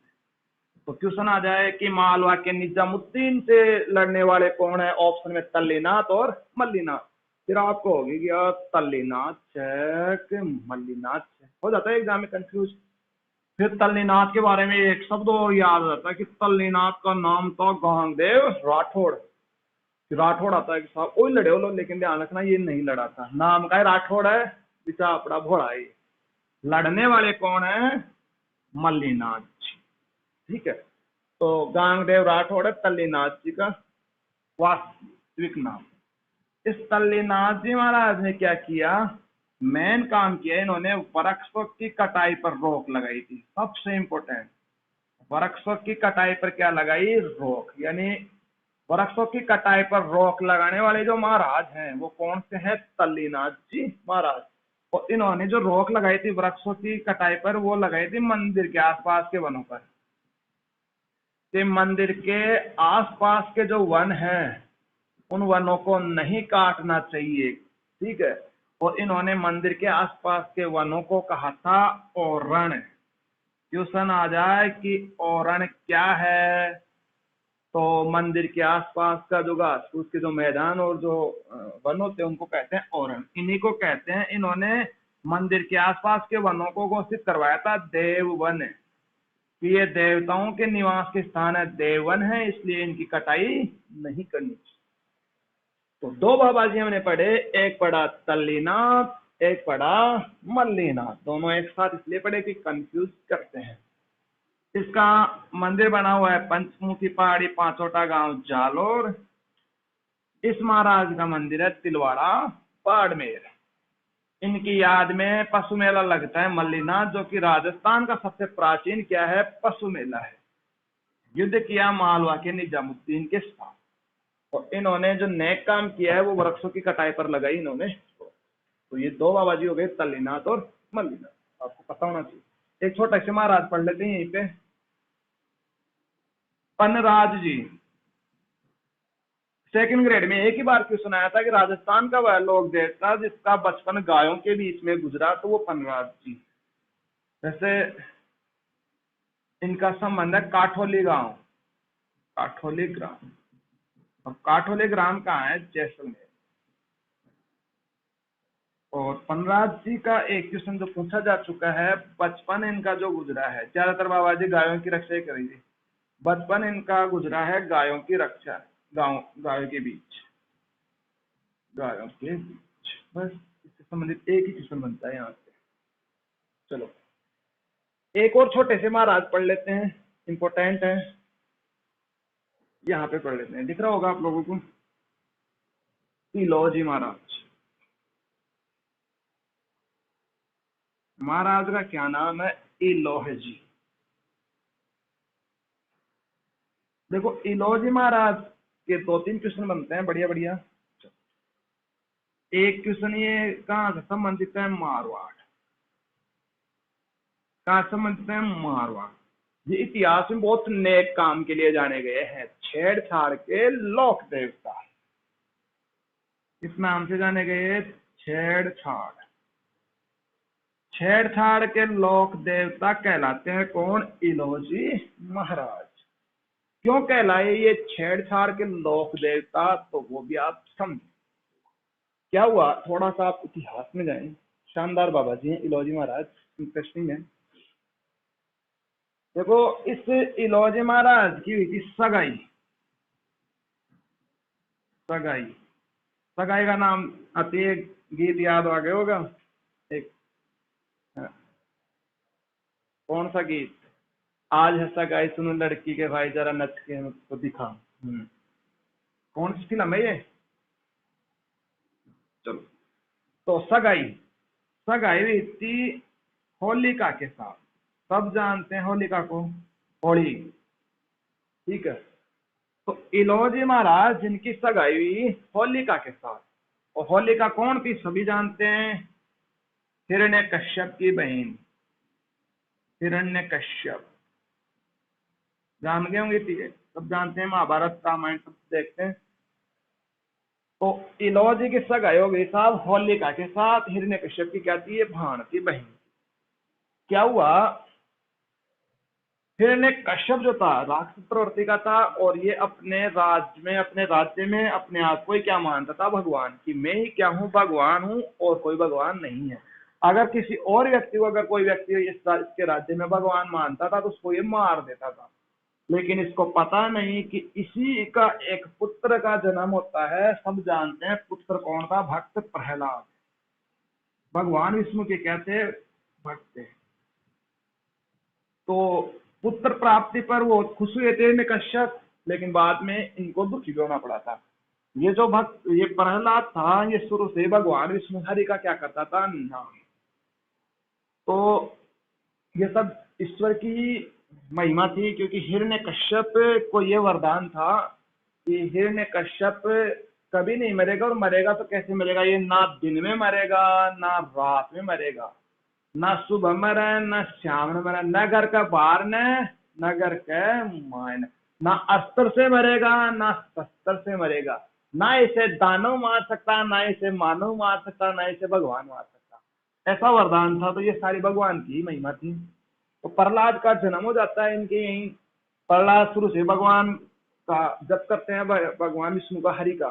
तो क्वेश्चन आ जाए कि मालवा के निजामुद्दीन से लड़ने वाले कौन है? ऑप्शन में तल्लीनाथ और मल्लीनाथ। फिर आपको होगी कि यार तल्लीनाथ चेक मल्लीनाथ चेक, हो जाता है एग्जाम में कंफ्यूज। फिर तल्लीनाथ के बारे में एक शब्द और याद रहता है कि तल्लीनाथ का नाम था गांगदेव राठौड़। राठौड़ आता है कि साहब कोई लड़े हो लो, लेकिन ध्यान रखना ये नहीं लड़ा था, नाम का राठौड़ है, पिता अपना घोड़ा है। लड़ने वाले कौन है? मल्लीनाथ जी। ठीक है, तो गांगदेव राठौड़ है तल्लीनाथ जी का वास्तविक नाम। इस तल्लीनाथ जी महाराज ने क्या किया? मेन काम किया, इन्होंने वृक्षों की कटाई पर रोक लगाई थी। सबसे इंपॉर्टेंट, वृक्षों की कटाई पर क्या लगाई? रोक। यानी वृक्षों की कटाई पर रोक लगाने वाले जो महाराज हैं वो कौन से हैं? तल्लीनाथ जी महाराज। और इन्होंने जो रोक लगाई थी वृक्षों की कटाई पर, वो लगाई थी मंदिर के आसपास के वनों पर। कि मंदिर के आसपास के जो वन हैं उन वनों को नहीं काटना चाहिए। ठीक है, और इन्होंने मंदिर के आसपास के वनों को कहा था ओरण। क्वेश्चन आ जाए कि ओरण क्या है, तो मंदिर के आसपास का जो घास फूस के जो मैदान और जो वन होते हैं उनको कहते हैं ओरण। इन्हीं को कहते हैं, इन्होंने मंदिर के आसपास के वनों को घोषित करवाया था देववन, कि ये देवताओं के निवास के स्थान है, देववन है, इसलिए इनकी कटाई नहीं करनी चाहिए। तो दो बाबाजी हमने पढ़े, एक पढ़ा तल्लीनाथ, एक पढ़ा मल्लीनाथ। दोनों एक साथ इसलिए पढ़े कि कंफ्यूज करते हैं। इसका मंदिर बना हुआ है पंचमुखी पहाड़ी, पांचोटा गांव जालोर। इस महाराज का मंदिर है तिलवाड़ा बाड़मेर। इनकी याद में पशु मेला लगता है मल्लीनाथ, जो कि राजस्थान का सबसे प्राचीन क्या है? पशु मेला है। युद्ध किया मालवा के निजामुद्दीन के साथ, और इन्होंने जो नेक काम किया है वो वृक्षों की कटाई पर लगाई इन्होंने। तो ये दो बाबाजी हो गए, तल्लीनाथ और मल्लीनाथ, आपको पता होना चाहिए। एक छोटा सा महाराज पढ़ लेते हैं यहीं पे। पनराज जी, सेकंड ग्रेड में एक ही बार क्वेश्चन आया था कि राजस्थान का वह लोक देवता जिसका बचपन गायों के बीच में गुजरा, तो वो पनराज जी। वैसे इनका संबंध है काठोली गांव, काठोली ग्राम। और काठोली ग्राम कहाँ है? जैसलमेर। और पनराज जी का एक क्वेश्चन जो पूछा जा चुका है, बचपन इनका जो गुजरा है, ज्यादातर बाबा जी गायों की रक्षा ही करेंगे। बचपन इनका गुजरा है गायों की रक्षा, गायों के बीच, गायों के बीच। बस इससे संबंधित एक ही क्वेश्चन बनता है यहाँ से। चलो एक और छोटे से महाराज पढ़ लेते हैं, इंपॉर्टेंट है। यहाँ पे पढ़ लेते हैं, दिख रहा होगा आप लोगों को। इलोजी महाराज, महाराज का क्या नाम है? इलोह जी। देखो इलोजी महाराज के दो तीन क्वेश्चन बनते हैं बढ़िया बढ़िया। एक क्वेश्चन ये कहाँ से संबंधित है? मारवाड़। कहाँ से संबंधित है? मारवाड़। ये इतिहास में बहुत नेक काम के लिए जाने गए हैं, छेड़छाड़ के लोक देवता, इस नाम से जाने गए। छेड़छाड़, छेड़छाड़ के लोक देवता कहलाते हैं कौन? इलोजी महाराज। क्यों कहलाए ये छेड़छाड़ के लोक देवता, तो वो भी आप समझ। क्या हुआ, थोड़ा सा आप इतिहास में जाएं। शानदार बाबा जी हैं इलोजी महाराज, इंटरेस्टिंग है। देखो इस इलोजी महाराज की हुई थी सगाई। सगाई, सगाई का नाम आती है, गीत याद आ गया होगा एक। हाँ, कौन सा गीत? आज है सगाई सुनो लड़की के भाई, जरा नच के मुझको दिखा। कौन सी फिल्म है ये? चलो, तो सगाई, सगाई हुई थी होलिका के साथ। सब जानते हैं होलिका को, होली, ठीक है। तो इलोजी महाराज जिनकी सगाई हुई होलिका के साथ, और होलिका कौन थी? सभी जानते हैं, हिरण्यकश्यप की बहन। हिरण्यकश्यप जान गए होंगे, ठीक है, सब जानते हैं, महाभारत रामायण सब देखते हैं। तो इलोजी की सगाई हो गई साहब होलिका के साथ। हिरण्यकश्यप की क्या थी? ये भाण थी, बहन। क्या हुआ, हिरण्यकश्यप जो था राक्षस प्रवृत्ति का था, और ये अपने राज्य में अपने आप को ही क्या मानता था? भगवान, कि मैं ही क्या हूँ? भगवान हूँ, और कोई भगवान नहीं है। अगर किसी और व्यक्ति को, अगर कोई व्यक्ति इसके राज्य में भगवान मानता था तो उसको ये मार देता था। लेकिन इसको पता नहीं कि इसी का एक पुत्र का जन्म होता है। सब जानते हैं पुत्र कौन था? भक्त प्रहलाद। भगवान विष्णु के कहते भक्त थे। तो पुत्र प्राप्ति पर वो खुश हुए थे में कश्यप, लेकिन बाद में इनको दुखी भी होना पड़ा था। ये जो भक्त, ये प्रहलाद था, ये शुरू से भगवान विष्णु हरि का क्या करता था? नाम। तो ये सब ईश्वर की महिमा थी, क्योंकि हिरण्यकश्यप को ये वरदान था कि हिरण्यकश्यप कभी नहीं मरेगा, और मरेगा तो कैसे मरेगा? ये ना दिन में मरेगा ना रात में मरेगा, ना सुबह मरे ना शाम में मरे, न घर का बाहर न घर के मायने, ना अस्त्र से मरेगा ना शस्त्र से मरेगा, ना इसे दानव मार सकता, ना इसे मानव मार सकता, ना इसे भगवान मार सकता। ऐसा वरदान था। तो ये सारी भगवान की महिमा थी। तो प्रहलाद का जन्म हो जाता है इनके यहीं। प्रहलाद शुरू से भगवान का जप करते हैं, भगवान विष्णु का, हरि का,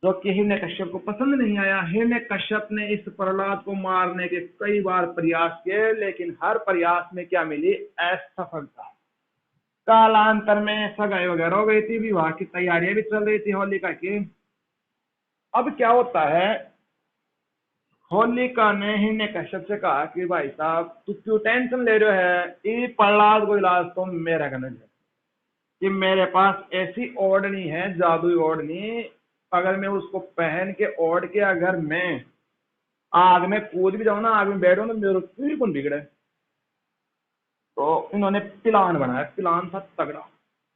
जो कि हिरण्यकश्यप को पसंद नहीं आया। हिरण्यकश्यप ने इस प्रहलाद को मारने के कई बार प्रयास किए, लेकिन हर प्रयास में क्या मिली? असफलता। कालांतर में सगाई वगैरह हो गई थी, विवाह की तैयारियां भी चल रही थी होलिका की। अब क्या होता है, होलिका ने हिरण्यकश्यप से कहा कि भाई साहब तू क्यों टेंशन ले रहे है? ये प्रहलाद को इलाज तो मेरा करना है, कि मेरे पास ऐसी ओढ़नी है, जादुई ओढ़नी, अगर मैं उसको पहन के ओढ़ के अगर मैं आग में कूद भी जाऊं ना, आग में बैठो ना, मेरे क्यों कौन बिगड़े। तो इन्होंने प्लान बनाया, प्लान था तगड़ा।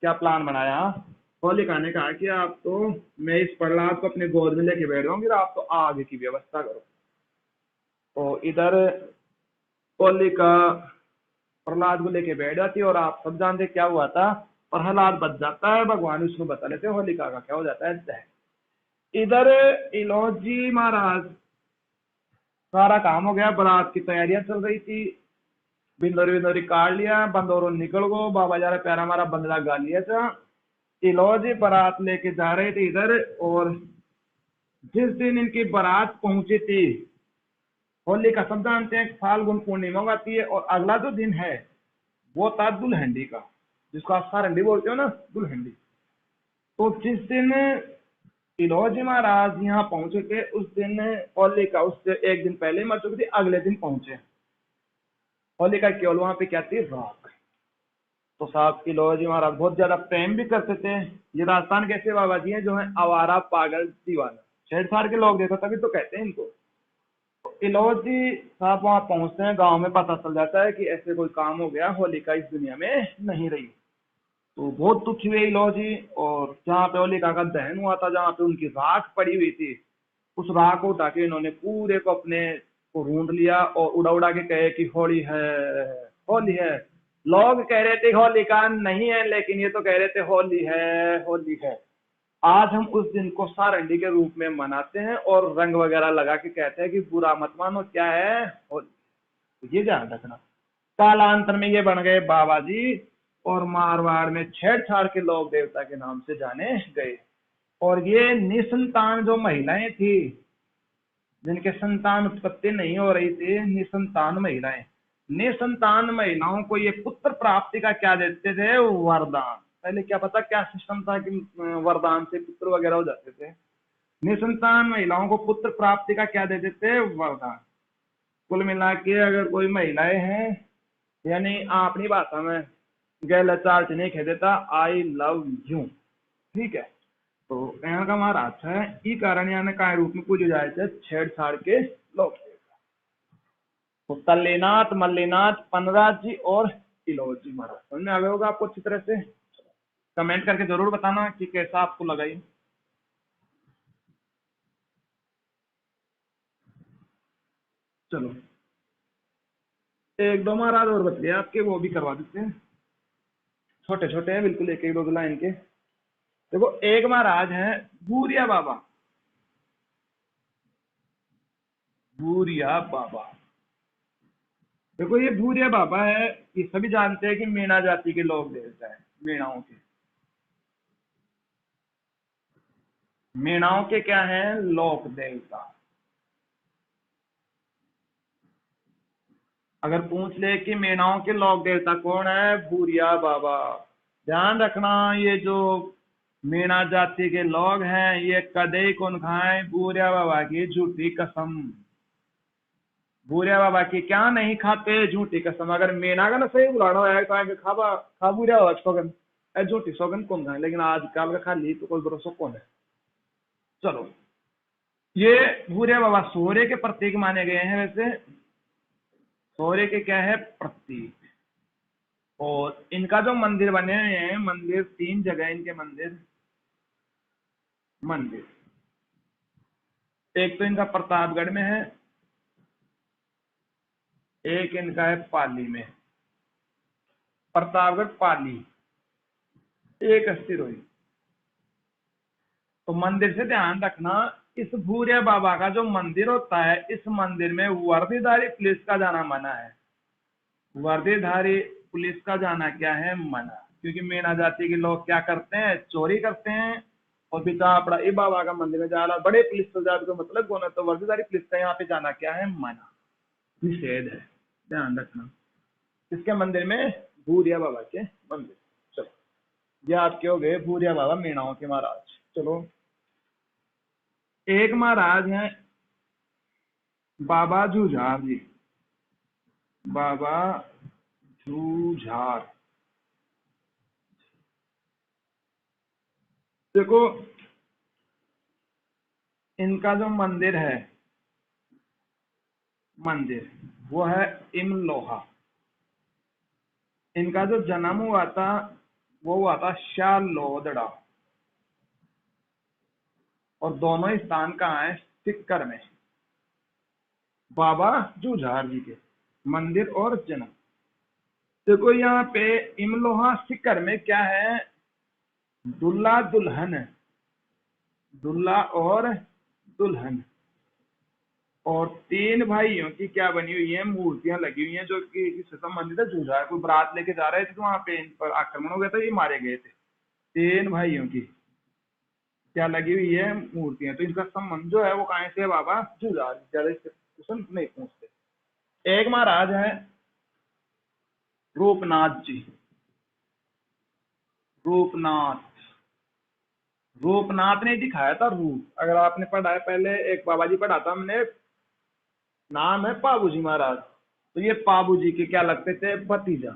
क्या प्लान बनाया? होलिका ने कहा कि आप तो, मैं इस प्रहलाद को अपने गोद में लेके बैठ जाऊंगी, आप तो आग की व्यवस्था करो। तो इधर होलिका प्रहलाद को लेके बैठ जाती है, और आप सब जानते क्या हुआ था? प्रहलाद बच जाता है, भगवान विष्णु बता लेते हैं होलिका का क्या हो जाता है, दहन। इधर इलोजी महाराज, सारा काम हो गया, बारात की तैयारियां चल रही थी, बिंदोरी बिंदोरी काट लिया, बंदोरो निकल गो, बाबा जा रहा प्यारा हमारा बंदला गा लिया था। इलोजी बारात लेके जा रहे थे इधर, और जिस दिन इनकी बारात पहुंची थी, होली का सब जानते हैं फाल्गुन पूर्णिमा आती है, और अगला जो दिन है वो था दुल्हंडी का, जिसको आप सारंडी बोलते हो ना, दुल्हंडी। तो जिस दिन इलोजी महाराज यहाँ पहुंचे थे, उस दिन होलिका उससे एक दिन पहले मर चुकी थी, अगले दिन पहुंचे। होलिका केवल वहां पे क्या थी? राख। तो साहब इलाहाबाद जी महाराज बहुत ज्यादा प्रेम भी करते थे। ये राजस्थान के ऐसे बाबा जी हैं जो है आवारा पागल दीवाना छेड़छाड़ के लोग देखो तभी तो कहते हैं इनको। तो इलाहाबाद जी साहब वहां पहुंचते हैं, गांव में पता चल जाता है कि ऐसे कोई काम हो गया, होलिका इस दुनिया में नहीं रही। तो बहुत दुखी हुए इलाहाबाद जी, और जहाँ पे होलिका का दहन हुआ था, जहाँ पे उनकी राख पड़ी हुई थी, उस राख को उठा के इन्होंने पूरे को अपने को ढूंढ लिया और उड़ा उड़ा के कहे कि होली है, होली है। लोग कह रहे थे होलिका नहीं है, लेकिन ये तो कह रहे थे होली है, होली है। आज हम उस दिन को सारंडी के रूप में मनाते हैं और रंग वगैरह लगा के कहते हैं कि बुरा मत मानो, क्या है होली। तो ये ध्यान रखना। कालांतर में ये बन गए बाबा जी, और मारवाड़ में छेड़छाड़ के लोग देवता के नाम से जाने गए। और ये निसंतान जो महिलाएं थी, जिनके संतान उत्पत्ति नहीं हो रही थी, निसंतान महिलाएं, निसंतान महिलाओं को ये पुत्र प्राप्ति का क्या देते थे, वरदान। पहले क्या पता क्या सिस्टम था कि वरदान से पुत्र वगैरह हो जाते थे। निसंतान महिलाओं को पुत्र प्राप्ति का क्या देते थे, वरदान। कुल मिला के अगर कोई महिलाएं हैं, यानी अपनी भाषा में गैल चार्ज नहीं कह देता, आई लव यू, ठीक है। तो यहाँ का महाराज है ई कारण यानी काय रूप में पूजे जाए थे छेड़छाड़ के लोग। तो तल्लीनाथ, मल्लीनाथ, पनराज जी और इलाहाबाद जी महाराज समझ में आ गया होगा आपको अच्छी तरह से। कमेंट करके जरूर बताना कि कैसा आपको लगा ये। चलो एक दो महाराज और बच गए आपके, वो भी करवा देते हैं। छोटे छोटे हैं बिल्कुल, एक एक दो लाइन के। देखो एक महाराज है भूरिया बाबा, भूरिया बाबा। देखो ये भूरिया बाबा है, ये सभी जानते हैं कि मीणा जाति के लोग देवता है। मीणाओं के, मीणाओं के क्या है, लोक देवता। अगर पूछ ले कि मीणाओं के लोक देवता कौन है, भूरिया बाबा। ध्यान रखना, ये जो मीणा जाति के लोग हैं, ये कदे कौन खाए, भूरिया बाबा की झूठी कसम। भूरिया बाबा की क्या नहीं खाते, झूठी कसम। अगर मीणा का ना सही बुलाना है तो खाबा खा भूरिया बाबा सौगन, झूठी सौगन कौन खाए, लेकिन आजकल का खाली तो कोई भरोसा कौन है। चलो ये भूरिया बाबा सूर्य के प्रतीक माने गए हैं। वैसे सूर्य के क्या है, प्रतीक। और इनका जो मंदिर बने हुए हैं, मंदिर तीन जगह इनके मंदिर, मंदिर एक तो इनका प्रतापगढ़ में है, एक इनका है पाली में। प्रतापगढ़ पाली एक स्थिरोई। तो मंदिर से ध्यान रखना, इस भूरिया बाबा का जो मंदिर होता है, इस मंदिर में वर्दीधारी पुलिस का जाना मना है। वर्दीधारी पुलिस का जाना क्या है, मना। क्योंकि मीणा जाति के लोग क्या करते हैं, चोरी करते हैं। और पिता अपना ए बाबा का मंदिर में जा रहा, बड़े पुलिस तो जात का मतलब कौन है, तो वर्दीधारी पुलिस का यहाँ पे जाना क्या है, मना, निषेध है। ध्यान रखना इसके मंदिर में, भूरिया बाबा के मंदिर। चलो ये आपके हो गए भूरिया बाबा मीणाओं के महाराज। चलो एक महाराज हैं बाबा जूझार जी, बाबा जूझार। देखो इनका जो मंदिर है, मंदिर वो है इमलोहा। इनका जो जन्म हुआ था वो हुआ था शालोदड़ा, और दोनों ही स्थान कहाँ है, सिक्कर में। बाबा जूझार जी के मंदिर और जन्म। देखो यहाँ पे इमलोहा सिक्कर में क्या है, दुल्ला दुल्हन, दुल्ला और दुल्हन, और तीन भाइयों की क्या बनी हुई है, मूर्तियां लगी हुई हैं, जो कि इससे संबंधित है। जूझार कोई बारात लेके जा रहे थे, तो वहां पे इन पर आक्रमण हो गया था, ये मारे गए थे। तीन भाइयों की क्या लगी हुई है, मूर्तियां। तो इनका संबंध जो है वो कहाँ से है, बाबा जूझार। ज्यादा इससे क्वेश्चन नहीं पूछते। एक महाराज है रूपनाथ जी, रूपनाथ। रूपनाथ ने दिखाया था रूप, अगर आपने पढ़ा है पहले, एक बाबा जी पढ़ा था हमने, नाम है पाबू जी महाराज। तो ये पाबू जी के क्या लगते थे, भतीजा।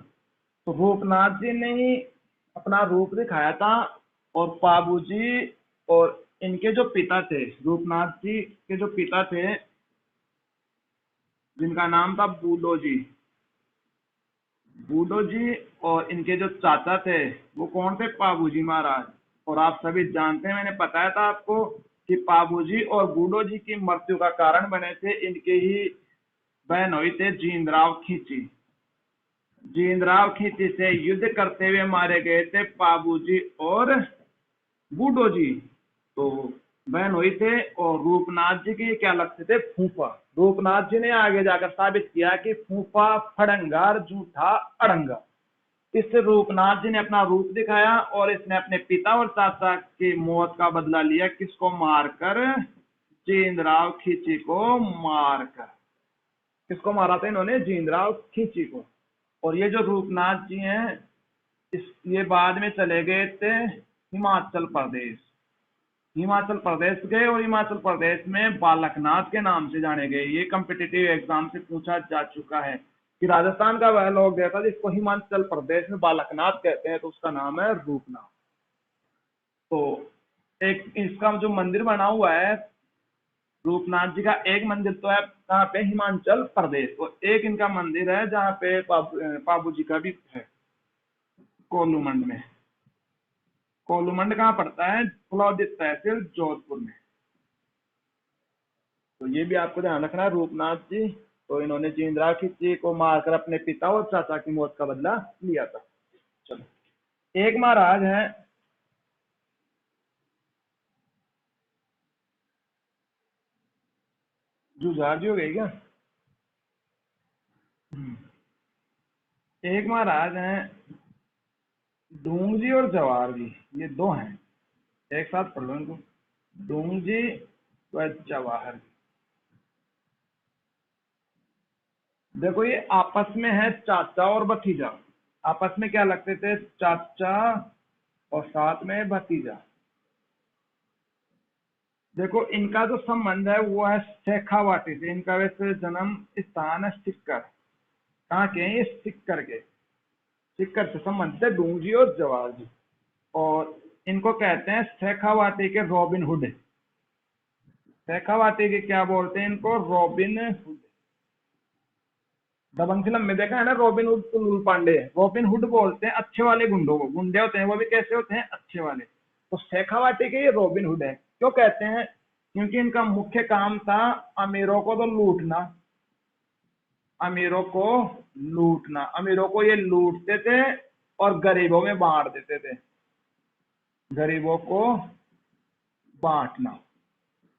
तो रूपनाथ जी ने ही अपना रूप दिखाया था, और पाबू जी और इनके जो पिता थे, रूपनाथ जी के जो पिता थे जिनका नाम था बूडो जी, बूडो जी, और इनके जो चाचा थे वो कौन थे, पाबू जी महाराज। और आप सभी जानते हैं, मैंने बताया था आपको कि पाबू जी और बूडो जी की मृत्यु का कारण बने थे इनके ही बहन हुई थे जींदराव खींची। जींदराव खींची से युद्ध करते हुए मारे गए थे पाबू जी और बूडो जी। तो बहन हुई थे, और रूपनाथ जी के क्या लगते थे, फूफा। रूपनाथ जी ने आगे जाकर साबित किया कि फूफा फड़ंगार झूठा अड़ंगा। इससे रूपनाथ जी ने अपना रूप दिखाया, और इसने अपने पिता और चाचा की मौत का बदला लिया, किसको मारकर, जींदराव खींची को मारकर। किसको मारा था इन्होंने, जींदराव खींची को। और ये जो रूपनाथ जी हैं, ये बाद में चले गए थे हिमाचल प्रदेश। हिमाचल प्रदेश गए, और हिमाचल प्रदेश में बालकनाथ के नाम से जाने गए। ये कम्पिटिटिव एग्जाम से पूछा जा चुका है कि राजस्थान का वह लोग गया था जिसको हिमाचल प्रदेश में बालकनाथ कहते हैं, तो उसका नाम है रूपनाथ। तो एक इसका जो मंदिर बना हुआ है रूपनाथ जी का, एक मंदिर तो है कहाँ पे, हिमाचल प्रदेश, और एक इनका मंदिर है जहाँ पे पाबू जी का भी है, कोलूमंड में। कोलूमंड कहाँ पड़ता है, फुलौदी तहसील जोधपुर में। तो ये भी आपको ध्यान रखना है। रूपनाथ जी तो इन्होंने जींदराव खिच्ची को मारकर अपने पिता और चाचा की मौत का बदला लिया था। चलो, एक महाराज है, जुझार जी हो गई क्या, एक महाराज हैं ढूंग जी और जवाहर जी, ये दो हैं, एक साथ पढ़ लो इनको, ढूंग जी व जवाहर जी। देखो ये आपस में है चाचा और भतीजा, आपस में क्या लगते थे, चाचा और साथ में भतीजा। देखो इनका जो संबंध है वो है शेखावाटी से। इनका वैसे जन्म स्थान है सिक्कर। कहाँ के हैं ये, सिक्कर के। सिक्कर से संबंधित है ढूंग जी और जवाहर जी। और इनको कहते हैं शेखावाटी के रॉबिन हुड। शेखावाटी के क्या बोलते हैं इनको, रॉबिन हुड। दबंग फिल्म में देखा है ना, Robin Hood Kullu Pandey. Robin Hood बोलते हैं अच्छे वाले गुंडों को, गुंडे होते हैं वो भी कैसे होते हैं, अच्छे वाले। तो शेखावाटी के ये रॉबिन हुड है। क्यों कहते हैं, क्योंकि इनका मुख्य काम था अमीरों को तो लूटना, अमीरों को लूटना, अमीरों को ये लूटते थे और गरीबों में बांट देते थे, गरीबों को बांटना।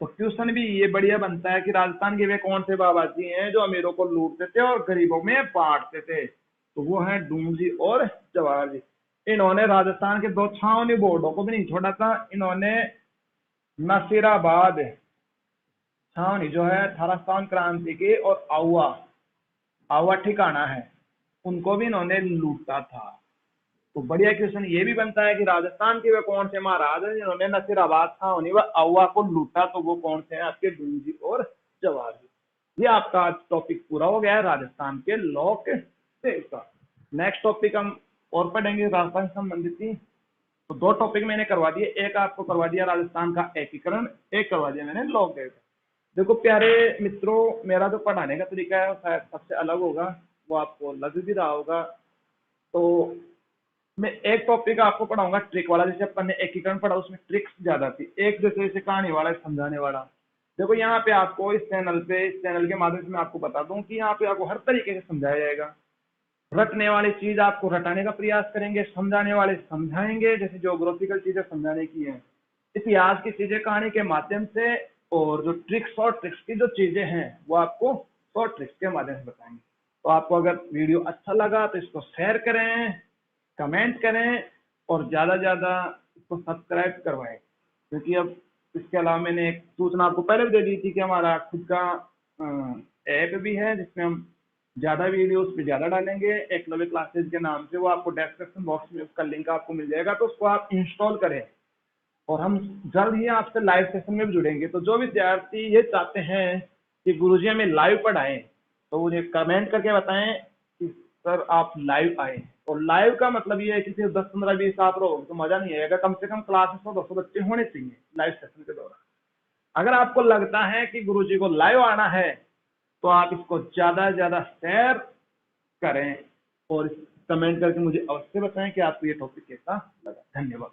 तो क्वेश्चन भी ये बढ़िया बनता है कि राजस्थान के वे कौन से बाबा जी हैं जो अमीरों को लूटते थे और गरीबों में बांटते थे, तो वो है ढूंग जी और जवाहर जी। इन्होंने राजस्थान के दो छावनी बोर्डों को भी नहीं छोड़ा था। इन्होंने नसीराबाद छावनी जो है 1857 क्रांति की, और आउआ, आवा ठिकाना है, उनको भी इन्होंने लूटा था। तो बढ़िया क्वेश्चन ये भी बनता है कि राजस्थान के वे कौन से महाराज हैं जिन्होंने नसीराबाद छावनी व आवा को लूटा, तो वो कौन से हैं आपके, ढूंढजी और जवाहर जी। ये आपका आज टॉपिक पूरा हो गया है राजस्थान के लोक सेव का। नेक्स्ट टॉपिक हम और पढ़ेंगे राजस्थान से संबंधित ही। तो दो टॉपिक मैंने करवा दिए, एक आपको करवा दिया राजस्थान का एकीकरण, एक करवा दिया मैंने लोक देव। देखो प्यारे मित्रों, मेरा जो पढ़ाने का तरीका है वो शायद सबसे अलग होगा, वो आपको लग भी रहा होगा। तो मैं एक टॉपिक आपको पढ़ाऊंगा ट्रिक वाला, जैसे अपन ने एकीकरण पढ़ा उसमें ट्रिक्स ज्यादा थी, एक जैसे कहानी वाला, समझाने वाला। देखो यहाँ पे आपको इस चैनल के माध्यम से मैं आपको बता दूं कि यहाँ पे आपको हर तरीके से समझाया जाएगा। रटने वाली चीज आपको रटाने का प्रयास करेंगे, समझाने वाले समझाएंगे, जैसे ज्योग्राफिकल चीजें समझाने की है, इतिहास की चीजें कहानी के माध्यम से, और जो ट्रिक्स और ट्रिक्स की जो चीजें हैं वो आपको शॉर्ट ट्रिक्स के माध्यम से बताएंगे। तो आपको अगर वीडियो अच्छा लगा तो इसको शेयर करें, कमेंट करें, और ज्यादा ज्यादा इसको सब्सक्राइब करवाएं, क्योंकि अब इसके अलावा मैंने एक सूचना आपको पहले भी दे दी थी कि हमारा खुद का ऐप भी है जिसमें हम ज्यादा वीडियोस पे ज्यादा डालेंगे, एकलव्य क्लासेज के नाम से। वो आपको डिस्क्रिप्शन बॉक्स में उसका लिंक आपको मिल जाएगा, तो उसको आप इंस्टॉल करें। और हम जल्द ही आपसे लाइव सेशन में भी जुड़ेंगे। तो जो विद्यार्थी ये चाहते हैं कि गुरुजी हमें लाइव पढ़ाएं, तो मुझे कमेंट करके बताएं कि सर आप लाइव आए। और लाइव का मतलब ये है कि सिर्फ 10, 15, 20 आप रहोगे तो मजा नहीं आएगा, कम से कम क्लास में 100, 200 बच्चे होने चाहिए लाइव सेशन के दौरान। अगर आपको लगता है कि गुरुजी को लाइव आना है तो आप इसको ज्यादा से ज्यादा शेयर करें और कमेंट करके मुझे अवश्य बताएं कि आपको ये टॉपिक कैसा लगा। धन्यवाद।